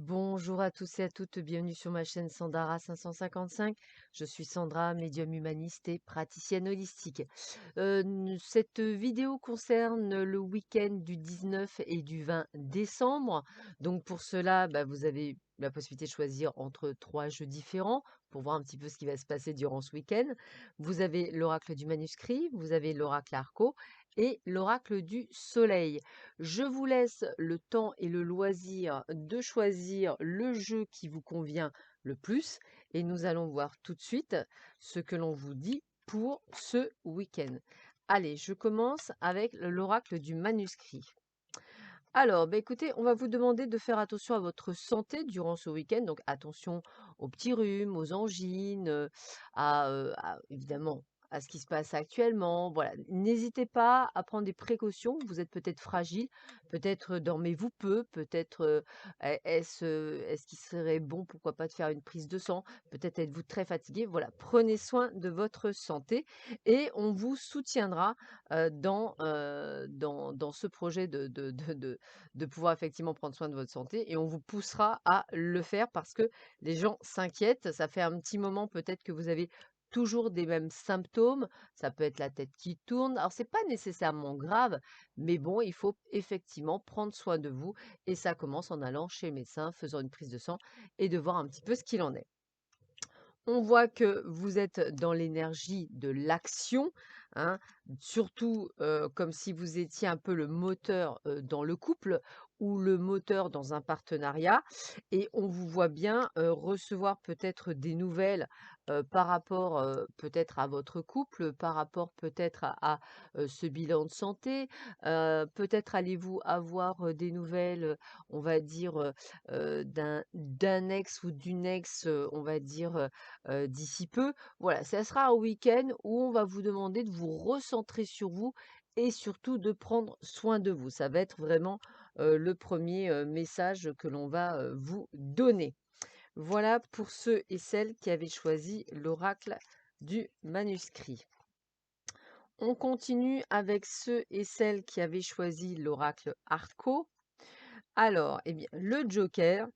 Bonjour à tous et à toutes, bienvenue sur ma chaîne Sandara 555. Je suis Sandra, médium humaniste et praticienne holistique. Cette vidéo concerne le week-end du 19 et du 20 décembre. Donc pour cela, vous avez la possibilité de choisir entre trois jeux différents pour voir un petit peu ce qui va se passer durant ce week-end. Vous avez l'oracle du manuscrit, vous avez l'oracle Arco et l'oracle du soleil. Je vous laisse le temps et le loisir de choisir le jeu qui vous convient le plus et nous allons voir tout de suite ce que l'on vous dit pour ce week-end. Allez, je commence avec l'oracle du manuscrit. Alors, écoutez, on va vous demander de faire attention à votre santé durant ce week-end. Donc, attention aux petits rhumes, aux angines, évidemment à ce qui se passe actuellement. Voilà, n'hésitez pas à prendre des précautions. Vous êtes peut-être fragile, peut-être dormez-vous peu, peut-être est-ce qu'il serait bon, pourquoi pas, de faire une prise de sang. Peut-être êtes-vous très fatigué. Voilà, prenez soin de votre santé et on vous soutiendra dans ce projet de pouvoir effectivement prendre soin de votre santé et on vous poussera à le faire parce que les gens s'inquiètent. Ça fait un petit moment peut-être que vous avez toujours des mêmes symptômes. Ça peut être la tête qui tourne. Alors, c'est pas nécessairement grave, mais bon, il faut effectivement prendre soin de vous et ça commence en allant chez le médecin, faisant une prise de sang et de voir un petit peu ce qu'il en est. On voit que vous êtes dans l'énergie de l'action, hein, surtout comme si vous étiez un peu le moteur dans le couple ou le moteur dans un partenariat. Et on vous voit bien recevoir peut-être des nouvelles par rapport peut-être à votre couple, par rapport peut-être à ce bilan de santé. Peut-être allez-vous avoir des nouvelles, on va dire, d'un ex ou d'une ex, on va dire d'ici peu. Voilà, ça sera un week-end où on va vous demander de vous recentrer sur vous et surtout de prendre soin de vous. Ça va être vraiment le premier message que l'on va vous donner. Voilà pour ceux et celles qui avaient choisi l'oracle du manuscrit. On continue avec ceux et celles qui avaient choisi l'oracle Arco. Alors, eh bien, le Joker,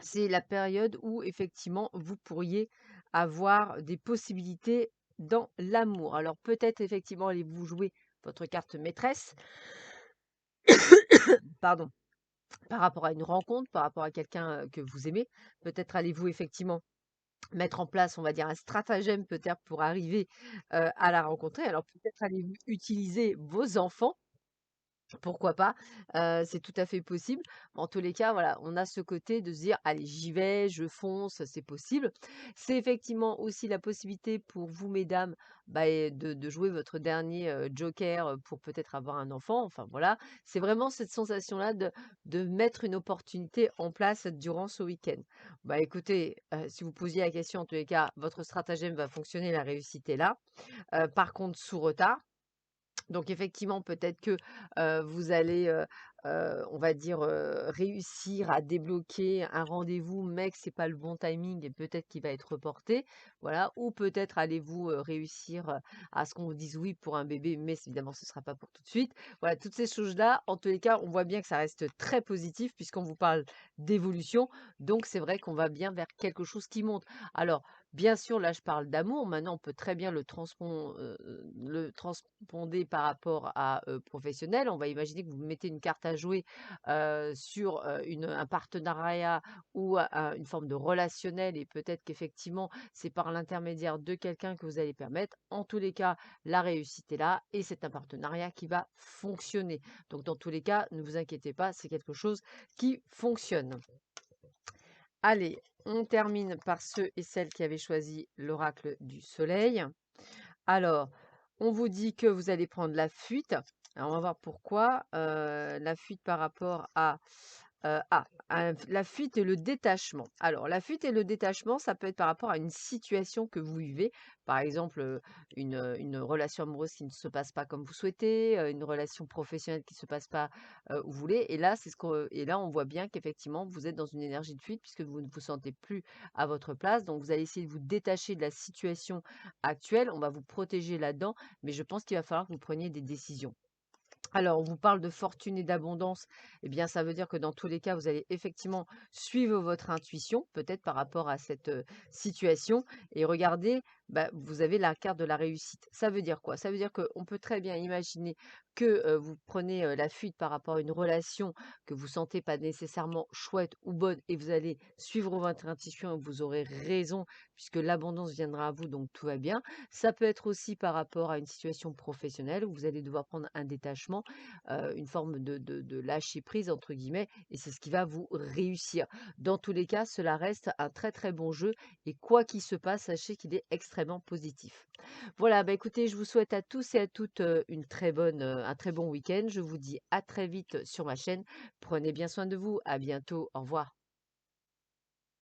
c'est la période où effectivement vous pourriez avoir des possibilités dans l'amour. Alors peut-être effectivement allez-vous jouer votre carte maîtresse, pardon, par rapport à une rencontre, par rapport à quelqu'un que vous aimez. Peut-être allez-vous effectivement mettre en place, on va dire, un stratagème peut-être pour arriver à la rencontrer. Alors peut-être allez-vous utiliser vos enfants. Pourquoi pas? C'est tout à fait possible. En tous les cas, voilà, on a ce côté de se dire: «Allez, j'y vais, je fonce, c'est possible». C'est effectivement aussi la possibilité pour vous, mesdames, de jouer votre dernier, joker, pour peut-être avoir un enfant. Enfin, voilà. C'est vraiment cette sensation-là de mettre une opportunité en place durant ce week-end. Bah, écoutez, si vous posiez la question, en tous les cas, votre stratagème va fonctionner, la réussite est là. Par contre, sous retard. Donc effectivement, peut-être que, vous allez, on va dire, réussir à débloquer un rendez-vous, mais que c'est pas le bon timing et peut-être qu'il va être reporté, voilà. Ou peut-être allez-vous, réussir, à ce qu'on vous dise oui pour un bébé, mais évidemment ce sera pas pour tout de suite. Voilà, toutes ces choses-là, en tous les cas, on voit bien que ça reste très positif puisqu'on vous parle d'évolution, donc c'est vrai qu'on va bien vers quelque chose qui monte. Alors, bien sûr, là, je parle d'amour. Maintenant, on peut très bien le transponder par rapport à professionnel. On va imaginer que vous mettez une carte à jouer sur un partenariat ou une forme de relationnel et peut-être qu'effectivement, c'est par l'intermédiaire de quelqu'un que vous allez permettre. En tous les cas, la réussite est là et c'est un partenariat qui va fonctionner. Donc, dans tous les cas, ne vous inquiétez pas, c'est quelque chose qui fonctionne. Allez, on termine par ceux et celles qui avaient choisi l'oracle du soleil. Alors, on vous dit que vous allez prendre la fuite. Alors, on va voir pourquoi. La fuite par rapport la fuite et le détachement. Alors, la fuite et le détachement, ça peut être par rapport à une situation que vous vivez. Par exemple, une relation amoureuse qui ne se passe pas comme vous souhaitez, une relation professionnelle qui ne se passe pas où vous voulez. Et là, on voit bien qu'effectivement, vous êtes dans une énergie de fuite puisque vous ne vous sentez plus à votre place. Donc, vous allez essayer de vous détacher de la situation actuelle. On va vous protéger là-dedans, mais je pense qu'il va falloir que vous preniez des décisions. Alors, on vous parle de fortune et d'abondance, eh bien, ça veut dire que dans tous les cas, vous allez effectivement suivre votre intuition, peut-être par rapport à cette situation, et regardez, bah, vous avez la carte de la réussite. Ça veut dire quoi? Ça veut dire qu'on peut très bien imaginer que vous prenez la fuite par rapport à une relation que vous sentez pas nécessairement chouette ou bonne, et vous allez suivre votre intuition, et vous aurez raison, puisque l'abondance viendra à vous, donc tout va bien. Ça peut être aussi par rapport à une situation professionnelle où vous allez devoir prendre un détachement, une forme de «lâcher prise» entre guillemets, et c'est ce qui va vous réussir. Dans tous les cas, cela reste un très, très bon jeu, et quoi qu'il se passe, sachez qu'il est extrêmement positif. Voilà, bah, écoutez, je vous souhaite à tous et à toutes, un très bon week-end. Je vous dis à très vite sur ma chaîne. Prenez bien soin de vous. À bientôt. Au revoir.